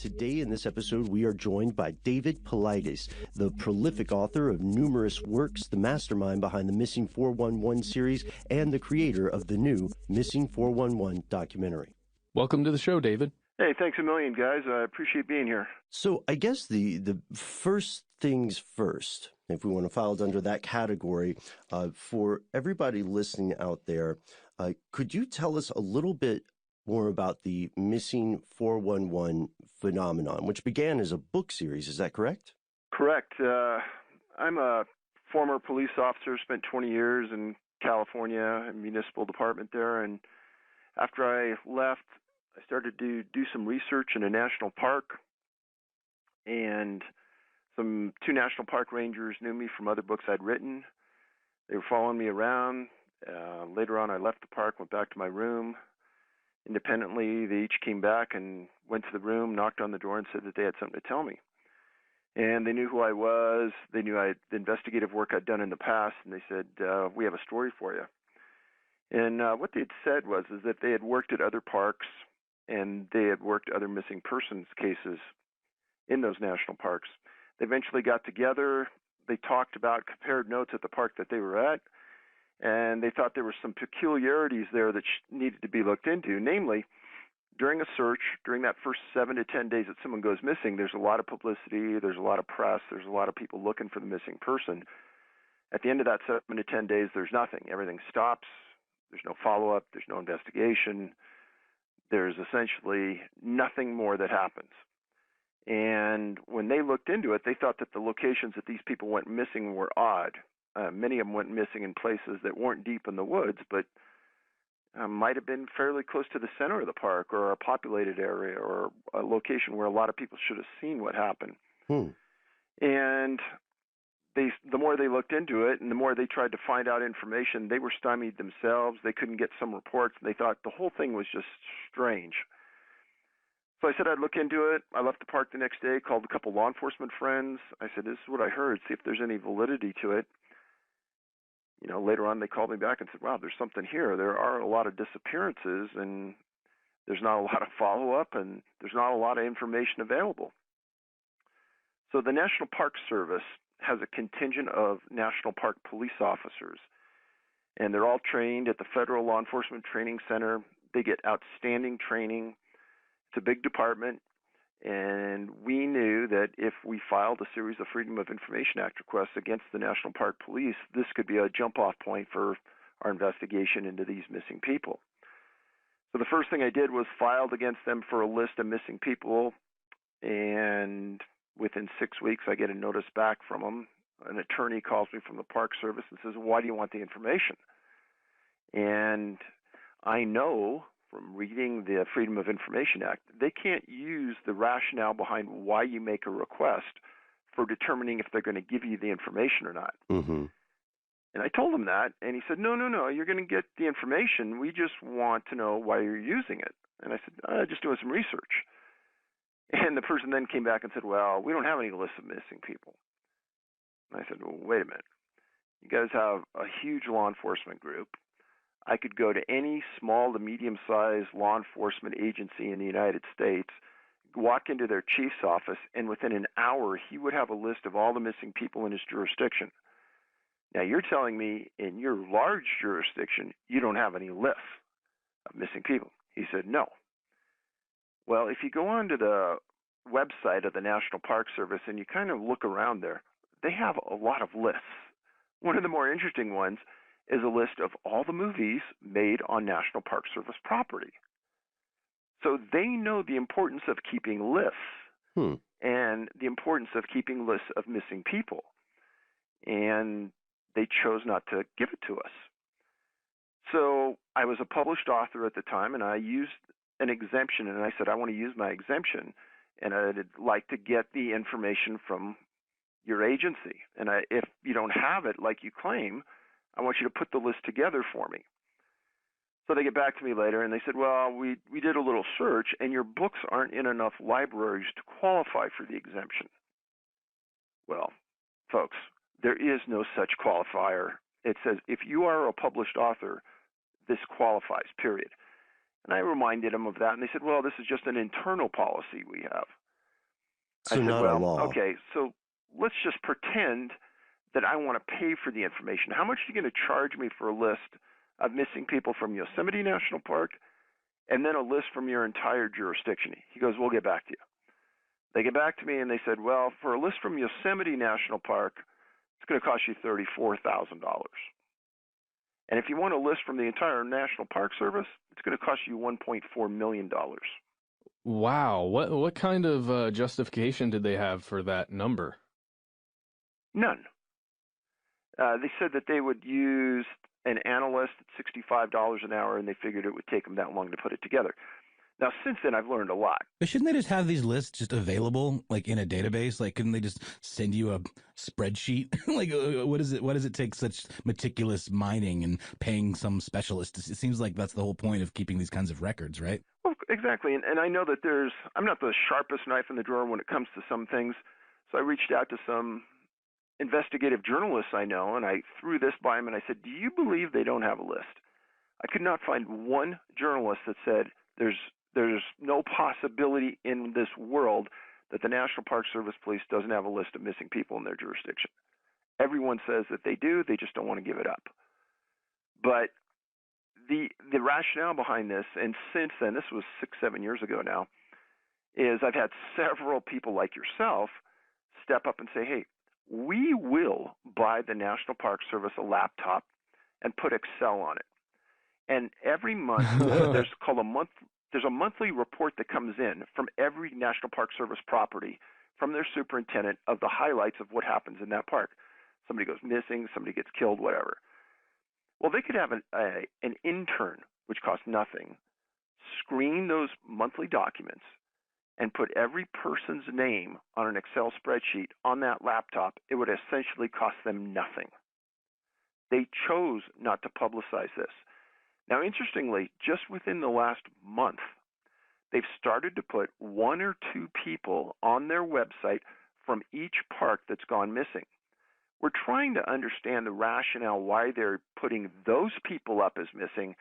today in this episode, we are joined by David Paulides, the prolific author of numerous works, the mastermind behind the Missing 411 series, and the creator of the new Missing 411 documentary. Welcome to the show, David. Hey, thanks a million, guys. I appreciate being here. So I guess the first things first, if we want to file it under that category, for everybody listening out there, could you tell us a little bit more about the Missing 411 phenomenon, which began as a book series? Is that correct? Correct. I'm a former police officer, spent 20 years in California, a municipal department there, and after I left, I started to do some research in a national park, and two national park rangers knew me from other books I'd written. They were following me around. Later on, I left the park, went back to my room. Independently, they each came back and went to the room, knocked on the door, and said that they had something to tell me. And they knew who I was. They knew the investigative work I'd done in the past, and they said, we have a story for you. And what they had said was that they had worked at other parks, and they had worked other missing persons cases in those national parks. They eventually got together. They talked about, compared notes at the park that they were at, and they thought there were some peculiarities there that needed to be looked into. Namely, during a search, during that first 7 to 10 days that someone goes missing, there's a lot of publicity, there's a lot of press, there's a lot of people looking for the missing person. At the end of that 7 to 10 days, there's nothing. Everything stops. There's no follow-up. There's no investigation. There's essentially nothing more that happens. And when they looked into it, they thought that the locations that these people went missing were odd. Many of them went missing in places that weren't deep in the woods, but might have been fairly close to the center of the park or a populated area or a location where a lot of people should have seen what happened. And the more they looked into it and the more they tried to find out information, they were stymied themselves. They couldn't get some reports, and they thought the whole thing was just strange. So I said I'd look into it. I left the park the next day, called a couple law enforcement friends. I said, this is what I heard, see if there's any validity to it. You know, later on they called me back and said, wow, there's something here. There are a lot of disappearances, and there's not a lot of follow-up, and there's not a lot of information available. So the National Park Service has a contingent of National Park police officers, and they're all trained at the Federal Law Enforcement Training Center. They get outstanding training. It's a big department, and we knew that if we filed a series of Freedom of Information Act requests against the National Park Police, this could be a jump-off point for our investigation into these missing people. So the first thing I did was filed against them for a list of missing people, and within 6 weeks I get a notice back from them. An attorney calls me from the Park Service and says, why do you want the information? And I know from reading the Freedom of Information Act, they can't use the rationale behind why you make a request for determining if they're going to give you the information or not. Mm-hmm. And I told him that, and he said, no, you're going to get the information. We just want to know why you're using it. And I said, just doing some research. And the person then came back and said, well, we don't have any lists of missing people. And I said, well, wait a minute. You guys have a huge law enforcement group. I could go to any small to medium-sized law enforcement agency in the United States, walk into their chief's office, and within an hour, he would have a list of all the missing people in his jurisdiction. Now, you're telling me in your large jurisdiction, you don't have any lists of missing people. He said, no. Well, if you go onto the website of the National Park Service and you kind of look around there, they have a lot of lists. One of the more interesting ones is a list of all the movies made on National Park Service property. So they know the importance of keeping lists and the importance of keeping lists of missing people. And they chose not to give it to us. So I was a published author at the time, and I used an exemption, and I said, I want to use my exemption, and I'd like to get the information from your agency. And if you don't have it like you claim, I want you to put the list together for me. So they get back to me later, and they said, well, we did a little search, and your books aren't in enough libraries to qualify for the exemption. Well, folks, there is no such qualifier. It says if you are a published author, this qualifies, period. And I reminded them of that, and they said, well, this is just an internal policy we have. I So said, not a well, law. okay, so let's just pretend that I want to pay for the information. How much are you going to charge me for a list of missing people from Yosemite National Park and then a list from your entire jurisdiction? He goes, we'll get back to you. They get back to me and they said, well, for a list from Yosemite National Park, it's going to cost you $34,000. And if you want a list from the entire National Park Service, it's going to cost you $1.4 million. Wow. What kind of justification did they have for that number? None. They said that they would use an analyst at $65 an hour, and they figured it would take them that long to put it together. Now, since then, I've learned a lot. But shouldn't they just have these lists just available, like in a database? Like, couldn't they just send you a spreadsheet? Like, what is it? What does it take such meticulous mining and paying some specialist? It seems like that's the whole point of keeping these kinds of records, right? Well, exactly. And I know that I'm not the sharpest knife in the drawer when it comes to some things. So I reached out to some investigative journalists I know, and I threw this by them, and I said, do you believe they don't have a list? I could not find one journalist that said there's no possibility in this world that the National Park Service Police doesn't have a list of missing people in their jurisdiction. Everyone says that they do, they just don't want to give it up. But the rationale behind this, and since then, this was 6-7 years ago now, is I've had several people like yourself step up and say, hey, we will buy the National Park Service a laptop and put Excel on it. And every month there's a monthly report that comes in from every National Park Service property from their superintendent of the highlights of what happens in that park. Somebody goes missing, somebody gets killed, whatever. Well, they could have an intern, which costs nothing, screen those monthly documents and put every person's name on an Excel spreadsheet on that laptop. It would essentially cost them nothing. They chose not to publicize this. Now, interestingly, just within the last month, they've started to put 1 or 2 people on their website from each park that's gone missing. We're trying to understand the rationale why they're putting those people up as missing,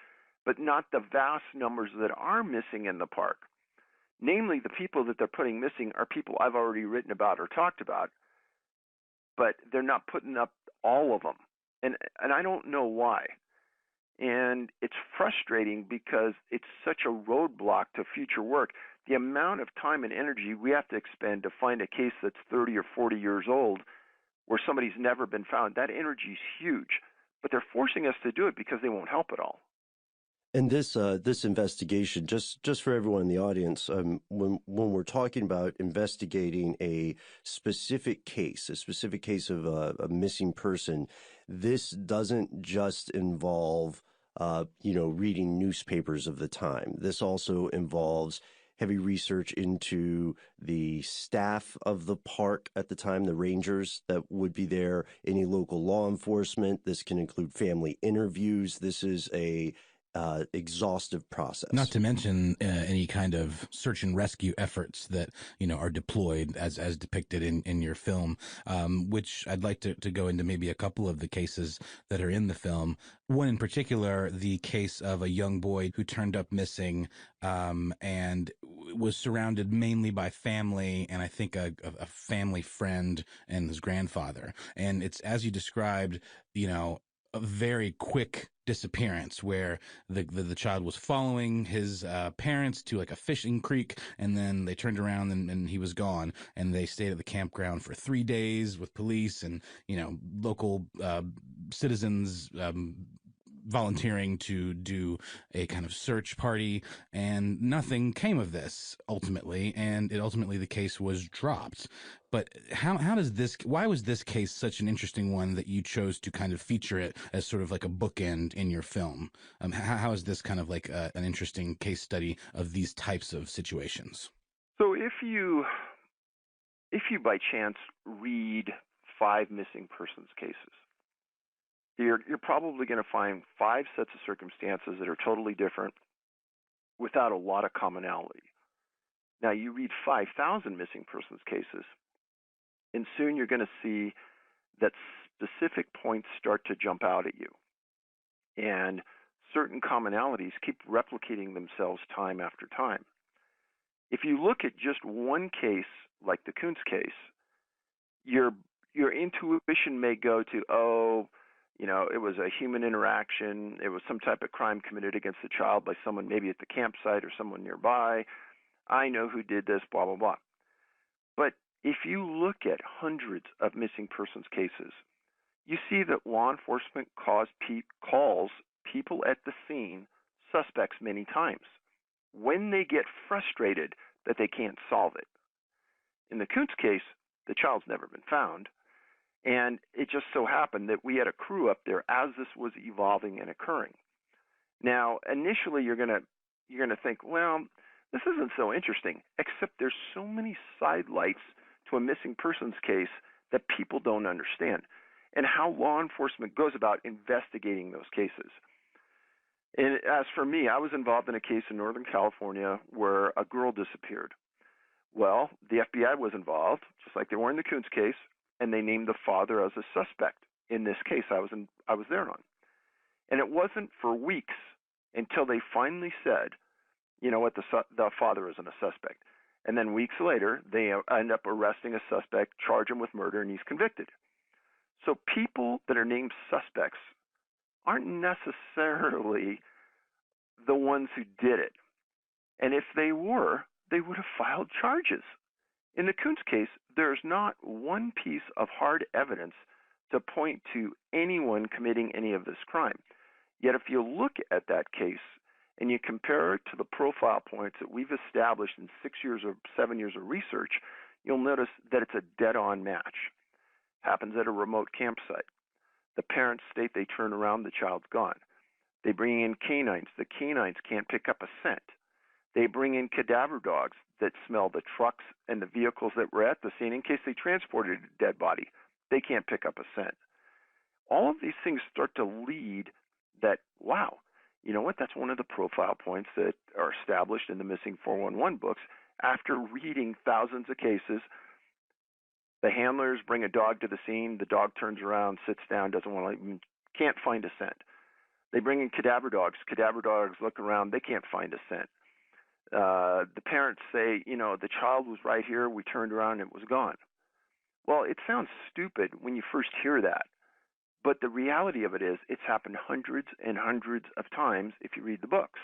but not the vast numbers that are missing in the park. Namely, the people that they're putting missing are people I've already written about or talked about, but they're not putting up all of them. And I don't know why. And it's frustrating because it's such a roadblock to future work. The amount of time and energy we have to expend to find a case that's 30 or 40 years old where somebody's never been found, that energy is huge. But they're forcing us to do it because they won't help at all. And this investigation, just for everyone in the audience, when we're talking about investigating a specific case of a missing person, this doesn't just involve reading newspapers of the time. This also involves heavy research into the staff of the park at the time, the rangers that would be there, any local law enforcement. This can include family interviews. This is a exhaustive process. Not to mention any kind of search and rescue efforts that are deployed as depicted in your film, which I'd like to go into maybe a couple of the cases that are in the film. One in particular, the case of a young boy who turned up missing and was surrounded mainly by family and I think a family friend and his grandfather. And it's, as you described, a very quick disappearance where the child was following his parents to like a fishing creek, and then they turned around and he was gone, and they stayed at the campground for 3 days with police and local citizens volunteering to do a kind of search party, and nothing came of this ultimately, and the case was dropped. But why was this case such an interesting one that you chose to kind of feature it as sort of like a bookend in your film? How is this kind of like an interesting case study of these types of situations? So if you by chance read 5 missing persons cases, you're probably going to find 5 sets of circumstances that are totally different without a lot of commonality. Now, you read 5,000 missing persons cases, and soon you're going to see that specific points start to jump out at you. And certain commonalities keep replicating themselves time after time. If you look at just one case like the Kuntz case, your intuition may go to, oh, it was a human interaction. It was some type of crime committed against the child by someone maybe at the campsite or someone nearby. I know who did this, blah, blah, blah. But if you look at hundreds of missing persons cases, you see that law enforcement calls people at the scene suspects many times when they get frustrated that they can't solve it. In the Kuntz case, the child's never been found, and it just so happened that we had a crew up there as this was evolving and occurring. Now, initially, you're gonna think, well, this isn't so interesting, except there's so many sidelights to a missing persons case that people don't understand, and how law enforcement goes about investigating those cases. And as for me, I was involved in a case in Northern California where a girl disappeared. Well, the FBI was involved, just like they were in the Kuntz case, and they named the father as a suspect in this case I was there on. And it wasn't for weeks until they finally said, you know what, the father isn't a suspect. And then weeks later, they end up arresting a suspect, charge him with murder, and he's convicted. So people that are named suspects aren't necessarily the ones who did it. And if they were, they would have filed charges. In the Kuntz case, there's not one piece of hard evidence to point to anyone committing any of this crime. Yet if you look at that case and you compare it to the profile points that we've established in 6 years or 7 years of research, you'll notice that it's a dead-on match. Happens at a remote campsite. The parents state they turn around, the child's gone. They bring in canines. The canines can't pick up a scent. They bring in cadaver dogs that smell the trucks and the vehicles that were at the scene in case they transported a dead body. They can't pick up a scent. All of these things start to lead that, wow, you know what, that's one of the profile points that are established in the Missing 411 books. After reading thousands of cases, the handlers bring a dog to the scene. The dog turns around, sits down, doesn't want to, can't find a scent. They bring in cadaver dogs. Cadaver dogs look around. They can't find a scent. The parents say, the child was right here. We turned around and it was gone. Well, it sounds stupid when you first hear that. But the reality of it is it's happened hundreds and hundreds of times if you read the books.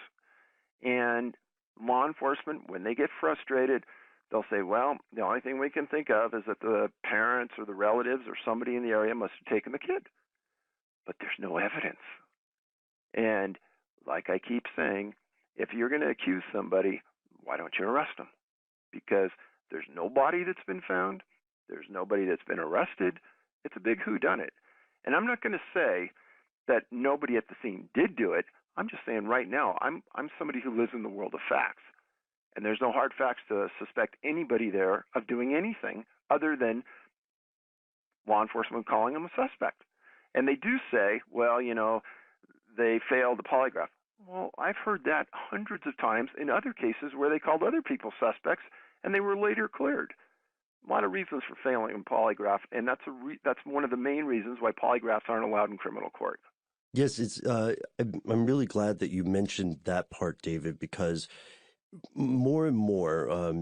And law enforcement, when they get frustrated, they'll say, well, the only thing we can think of is that the parents or the relatives or somebody in the area must have taken the kid. But there's no evidence. And like I keep saying, if you're going to accuse somebody, why don't you arrest them? Because there's no body that's been found. There's nobody that's been arrested. It's a big whodunit. And I'm not going to say that nobody at the scene did do it. I'm just saying right now, I'm somebody who lives in the world of facts. And there's no hard facts to suspect anybody there of doing anything other than law enforcement calling them a suspect. And they do say, well, they failed the polygraph. Well, I've heard that hundreds of times in other cases where they called other people suspects and they were later cleared. A lot of reasons for failing in polygraph, and that's one of the main reasons why polygraphs aren't allowed in criminal court. Yes, I'm really glad that you mentioned that part, David, because more and more,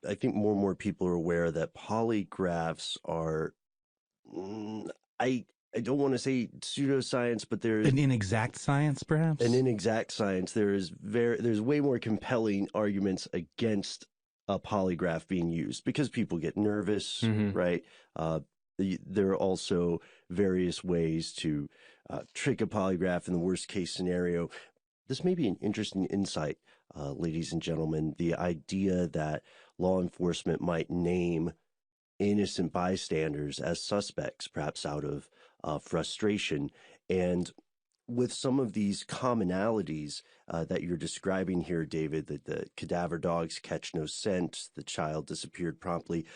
I think more and more people are aware that polygraphs are, I don't want to say pseudoscience, but there's an inexact science, perhaps. An inexact science. There's way more compelling arguments against a polygraph being used because people get nervous, right? There are also various ways to trick a polygraph in the worst case scenario. This may be an interesting insight, ladies and gentlemen, the idea that law enforcement might name innocent bystanders as suspects, perhaps out of frustration. And with some of these commonalities that you're describing here, David, that the cadaver dogs catch no scent, the child disappeared promptly,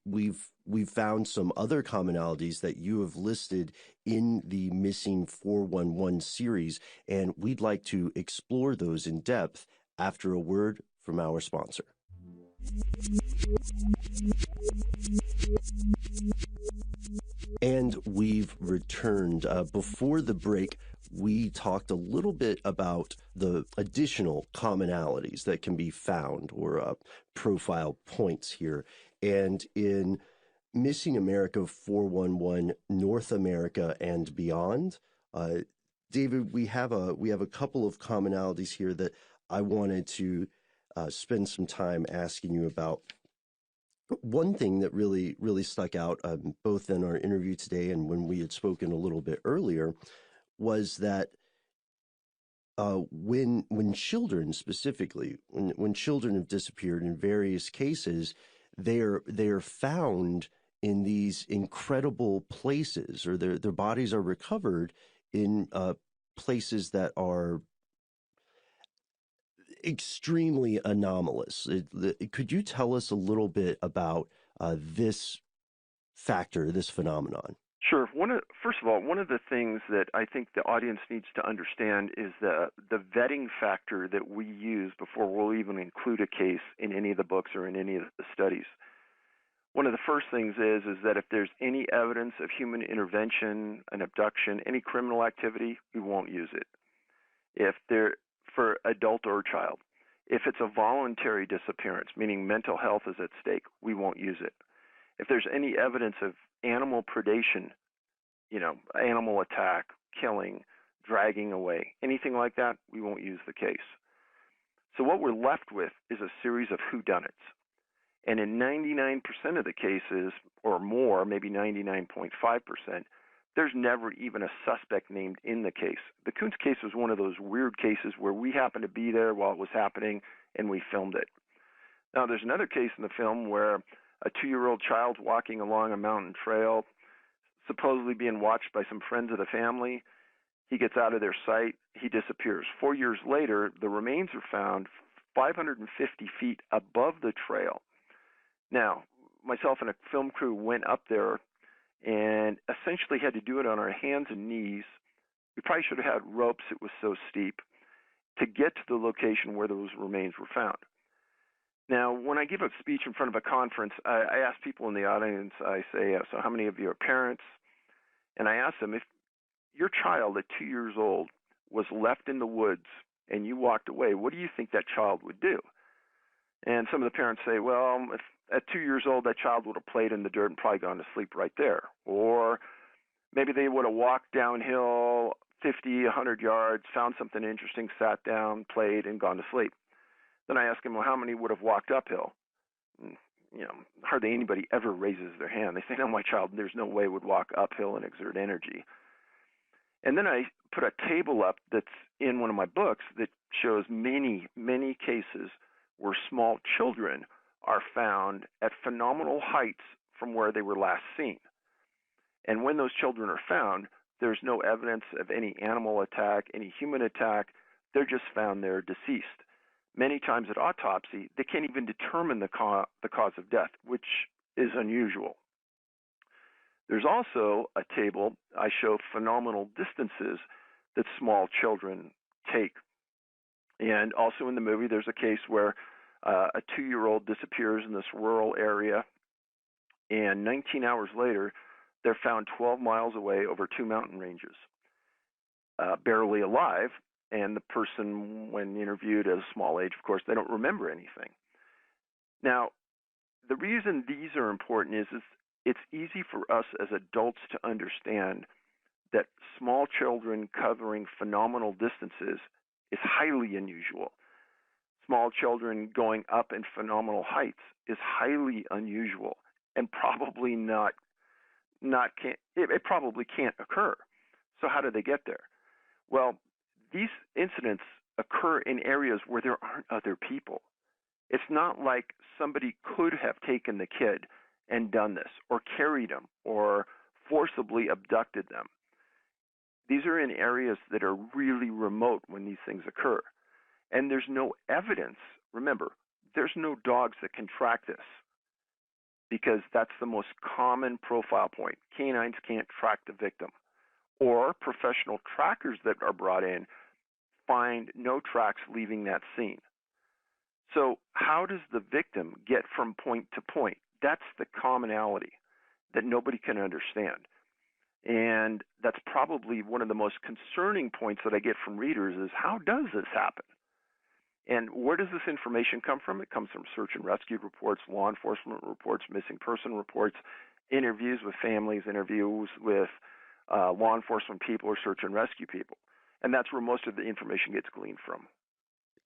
we've found some other commonalities that you have listed in the Missing 411 series, and we'd like to explore those in depth after a word from our sponsor. And we've returned. Before the break, we talked a little bit about the additional commonalities that can be found or profile points here And in Missing America 411, North America and Beyond, David, we have a couple of commonalities here that I wanted to spend some time asking you about. One thing that really stuck out, both in our interview today and when we had spoken a little bit earlier, was that when children specifically, when children have disappeared in various cases, they are found in these incredible places, or their bodies are recovered in places that are extremely anomalous. Could you tell us a little bit about this factor, this phenomenon? Sure. First of all, one of the things that I think the audience needs to understand is the vetting factor that we use before we'll even include a case in any of the books or in any of the studies. One of the first things is that if there's any evidence of human intervention, an abduction, any criminal activity, we won't use it. If they're for adult or child, if it's a voluntary disappearance, meaning mental health is at stake, we won't use it. If there's any evidence of animal predation, animal attack, killing, dragging away, anything like that, we won't use the case. So what we're left with is a series of whodunits. And in 99% of the cases, or more, maybe 99.5%, there's never even a suspect named in the case. The Kuntz case was one of those weird cases where we happened to be there while it was happening and we filmed it. Now, there's another case in the film where a 2-year-old child's walking along a mountain trail, supposedly being watched by some friends of the family. He gets out of their sight. He disappears. 4 years later, the remains are found 550 feet above the trail. Now, myself and a film crew went up there and essentially had to do it on our hands and knees. We probably should have had ropes, it was so steep, to get to the location where those remains were found. Now, when I give a speech in front of a conference, I ask people in the audience, I say, so how many of you are parents? And I ask them, if your child at 2 years old was left in the woods and you walked away, what do you think that child would do? And some of the parents say, well, if at 2 years old that child would have played in the dirt and probably gone to sleep right there. Or maybe they would have walked downhill 50, 100 yards, found something interesting, sat down, played, and gone to sleep. Then I ask them, well, how many would have walked uphill? And, hardly anybody ever raises their hand. They say, no, my child, there's no way would walk uphill and exert energy. And then I put a table up that's in one of my books that shows many, many cases where small children are found at phenomenal heights from where they were last seen. And when those children are found, there's no evidence of any animal attack, any human attack. They're just found there deceased. Many times at autopsy, they can't even determine the cause of death, which is unusual. There's also a table I show phenomenal distances that small children take. And also in the movie, there's a case where a 2-year-old disappears in this rural area, and 19 hours later, they're found 12 miles away over 2 mountain ranges, barely alive. And the person, when interviewed at a small age, of course, they don't remember anything. Now, the reason these are important is it's easy for us as adults to understand that small children covering phenomenal distances is highly unusual. Small children going up in phenomenal heights is highly unusual and probably it probably can't occur. So how do they get there? Well, these incidents occur in areas where there aren't other people. It's not like somebody could have taken the kid and done this, or carried them, or forcibly abducted them. These are in areas that are really remote when these things occur. And there's no evidence. Remember, there's no dogs that can track this, because that's the most common profile point. Canines can't track the victim. Or professional trackers that are brought in find no tracks leaving that scene. So how does the victim get from point to point? That's the commonality that nobody can understand. And that's probably one of the most concerning points that I get from readers is, how does this happen? And where does this information come from? It comes from search and rescue reports, law enforcement reports, missing person reports, interviews with families, interviews with law enforcement people or search and rescue people. And that's where most of the information gets gleaned from.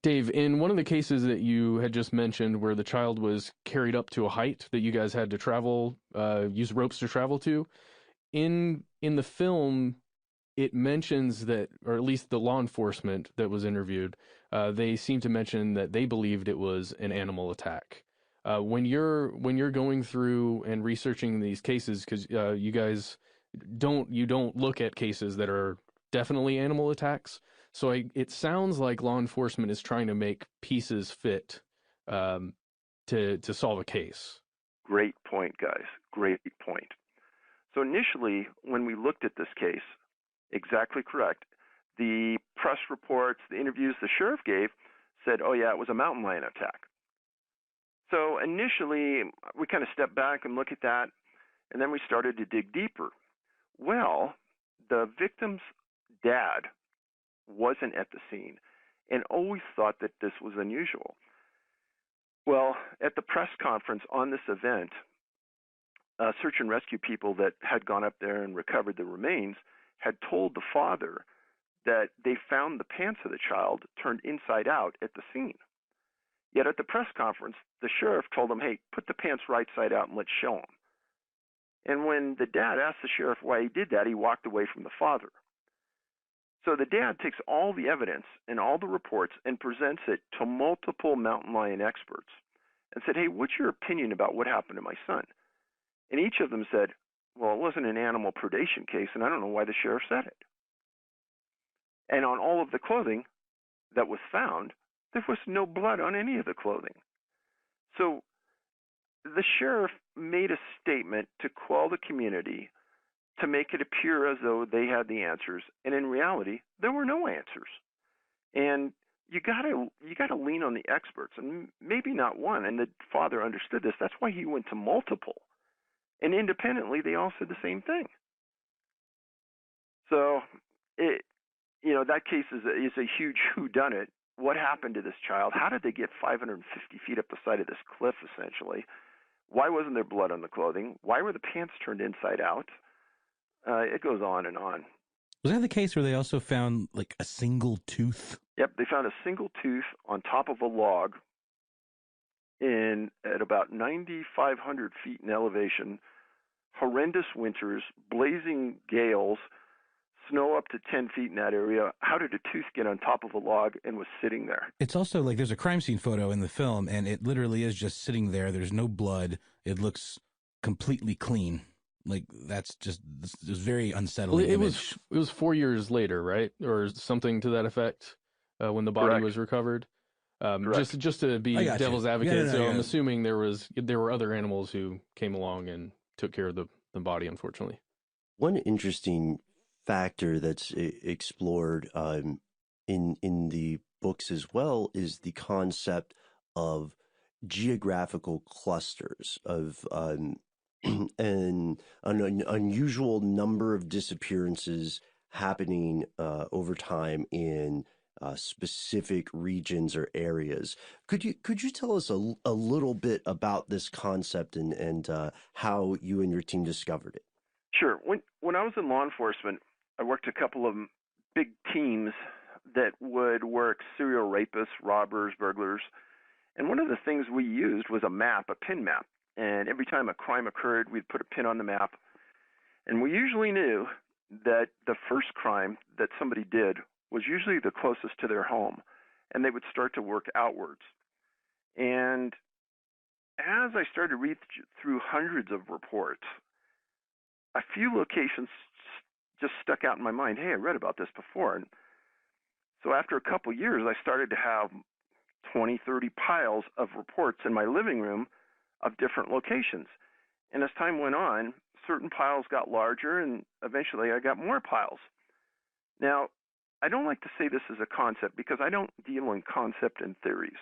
Dave, in one of the cases that you had just mentioned where the child was carried up to a height that you guys had to travel, use ropes to travel to, in the film, it mentions that, or at least the law enforcement that was interviewed, they seem to mention that they believed it was an animal attack. When you're going through and researching these cases, because you guys don't look at cases that are definitely animal attacks, so it sounds like law enforcement is trying to make pieces fit to solve a case. Great point, guys. Great point. So initially, when we looked at this case, exactly correct. The press reports, the interviews the sheriff gave said, oh, yeah, it was a mountain lion attack. So initially, we kind of stepped back and looked at that, and then we started to dig deeper. Well, the victim's dad wasn't at the scene and always thought that this was unusual. Well, at the press conference on this event, search and rescue people that had gone up there and recovered the remains had told the father that they found the pants of the child turned inside out at the scene. Yet at the press conference, the sheriff told him, hey, put the pants right side out and let's show him. And when the dad asked the sheriff why he did that, he walked away from the father. So the dad takes all the evidence and all the reports and presents it to multiple mountain lion experts and said, hey, what's your opinion about what happened to my son? And each of them said, well, it wasn't an animal predation case, and I don't know why the sheriff said it. And on all of the clothing that was found, there was no blood on any of the clothing. So the sheriff made a statement to quell the community, to make it appear as though they had the answers, and in reality, there were no answers. And you gotta lean on the experts, and maybe not one. And the father understood this. That's why he went to multiple. And independently, they all said the same thing. So, that case is a huge whodunit. What happened to this child? How did they get 550 feet up the side of this cliff, essentially? Why wasn't there blood on the clothing? Why were the pants turned inside out? It goes on and on. Was that the case where they also found like a single tooth? Yep, they found a single tooth on top of a log at about 9,500 feet in elevation, horrendous winters, blazing gales, snow up to 10 feet in that area. How did a tooth get on top of a log and was sitting there? It's also like there's a crime scene photo in the film, and it literally is just sitting there. There's no blood. It looks completely clean. Like that's just very unsettling. Well, it was 4 years later, right, or something to that effect, when the body Correct. was recovered. Correct. Just to be devil's advocate, I'm assuming there were other animals who came along and took care of the body. Unfortunately, one interesting factor that's explored in the books as well is the concept of geographical clusters of an unusual number of disappearances happening over time in specific regions or areas. Could you tell us a little bit about this concept and how you and your team discovered it? Sure. When I was in law enforcement, I worked a couple of big teams that would work serial rapists, robbers, burglars. And one of the things we used was a map, a pin map. And every time a crime occurred, we'd put a pin on the map. And we usually knew that the first crime that somebody did was usually the closest to their home. And they would start to work outwards. And as I started to read through hundreds of reports, a few locations just stuck out in my mind. Hey, I read about this before. And so after a couple years, I started to have 20, 30 piles of reports in my living room of different locations. And as time went on, certain piles got larger, and eventually I got more piles. Now, I don't like to say this as a concept because I don't deal in concept and theories.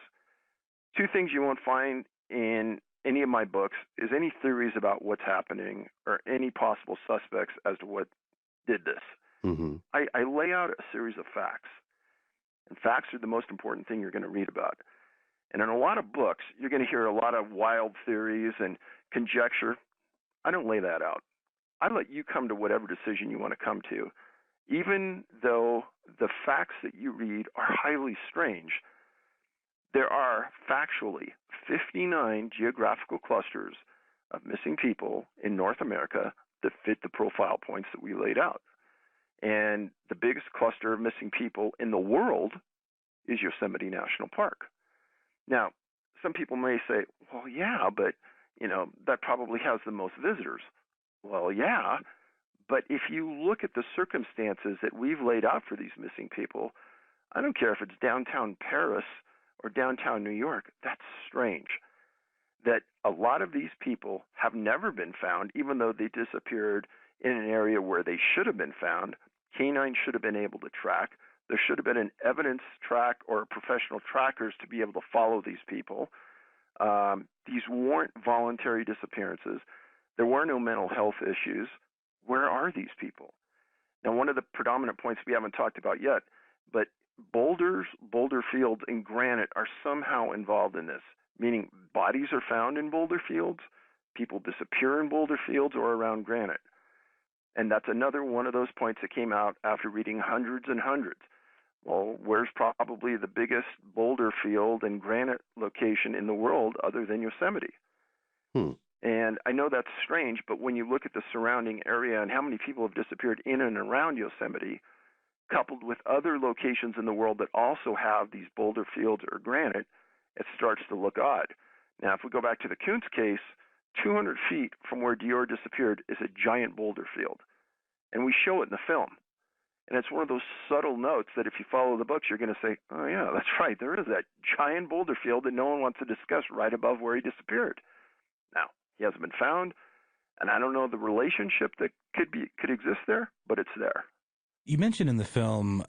Two things you won't find in any of my books is any theories about what's happening or any possible suspects as to what did this. Mm-hmm. I lay out a series of facts. And facts are the most important thing you're going to read about. And in a lot of books, you're going to hear a lot of wild theories and conjecture. I don't lay that out. I let you come to whatever decision you want to come to. Even though the facts that you read are highly strange, there are factually 59 geographical clusters of missing people in North America that fit the profile points that we laid out. And the biggest cluster of missing people in the world is Yosemite National Park. Now, some people may say, well, yeah, but, that probably has the most visitors. Well, yeah, but if you look at the circumstances that we've laid out for these missing people, I don't care if it's downtown Paris or downtown New York, that's strange. That a lot of these people have never been found, even though they disappeared in an area where they should have been found. Canines should have been able to track. There should have been an evidence track or professional trackers to be able to follow these people. These weren't voluntary disappearances. There were no mental health issues. Where are these people? Now, one of the predominant points we haven't talked about yet, but boulders, boulder fields, and granite are somehow involved in this, meaning bodies are found in boulder fields, people disappear in boulder fields or around granite. And that's another one of those points that came out after reading hundreds and hundreds. Well, where's probably the biggest boulder field and granite location in the world other than Yosemite? And I know that's strange, but when you look at the surrounding area and how many people have disappeared in and around Yosemite, coupled with other locations in the world that also have these boulder fields or granite, it starts to look odd. Now, if we go back to the Kuntz case, 200 feet from where Dior disappeared is a giant boulder field. And we show it in the film. And it's one of those subtle notes that if you follow the books, you're going to say, oh, yeah, that's right. There is that giant boulder field that no one wants to discuss right above where he disappeared. Now, he hasn't been found, and I don't know the relationship that could exist there, but it's there. You mentioned in the film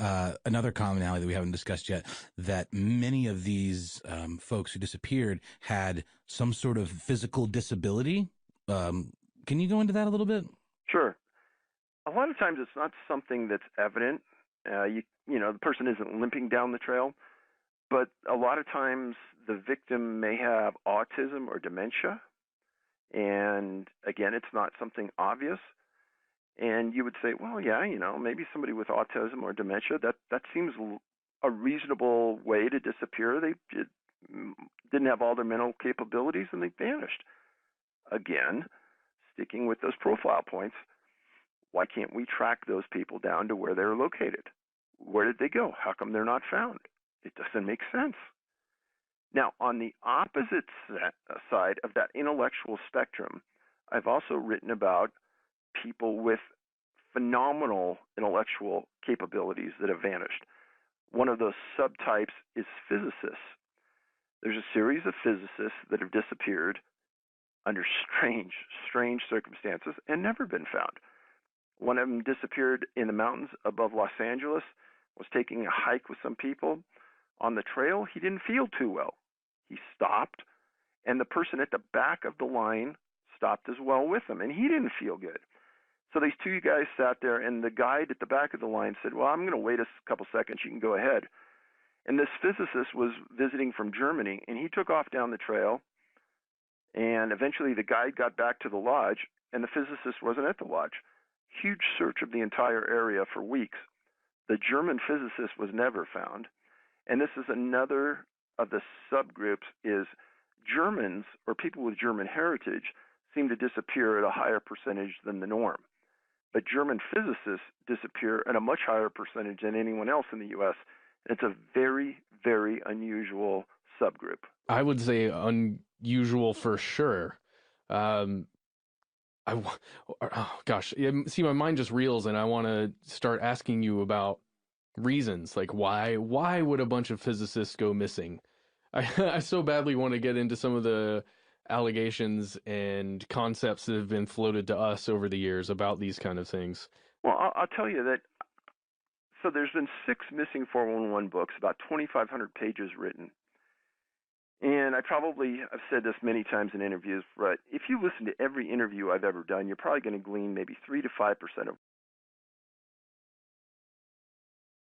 another commonality that we haven't discussed yet, that many of these folks who disappeared had some sort of physical disability. Can you go into that a little bit? Sure. A lot of times it's not something that's evident. The person isn't limping down the trail, but a lot of times the victim may have autism or dementia. And again, it's not something obvious. And you would say, well, yeah, maybe somebody with autism or dementia, that seems a reasonable way to disappear. They didn't have all their mental capabilities and they vanished. Again, sticking with those profile points, why can't we track those people down to where they're located? Where did they go? How come they're not found? It doesn't make sense. Now, on the opposite side of that intellectual spectrum, I've also written about people with phenomenal intellectual capabilities that have vanished. One of those subtypes is physicists. There's a series of physicists that have disappeared under strange circumstances and never been found. One of them disappeared in the mountains above Los Angeles, was taking a hike with some people. On the trail, he didn't feel too well. He stopped, and the person at the back of the line stopped as well with him, and he didn't feel good. So these two guys sat there, and the guide at the back of the line said, well, I'm going to wait a couple seconds. You can go ahead. And this physicist was visiting from Germany, and he took off down the trail, and eventually the guide got back to the lodge, and the physicist wasn't at the lodge. Huge search of the entire area for weeks. The German physicist was never found. And this is another of the subgroups is Germans or people with German heritage seem to disappear at a higher percentage than the norm. But German physicists disappear at a much higher percentage than anyone else in the U.S. And it's a very, very unusual subgroup. I would say unusual for sure. Oh gosh, see, my mind just reels, and I want to start asking you about reasons. Like, why would a bunch of physicists go missing? I so badly want to get into some of the allegations and concepts that have been floated to us over the years about these kind of things. Well, I'll tell you that. So there's been 6 missing 411 books, about 2,500 pages written. And I've said this many times in interviews, but if you listen to every interview I've ever done, you're probably going to glean maybe 3 to 5% of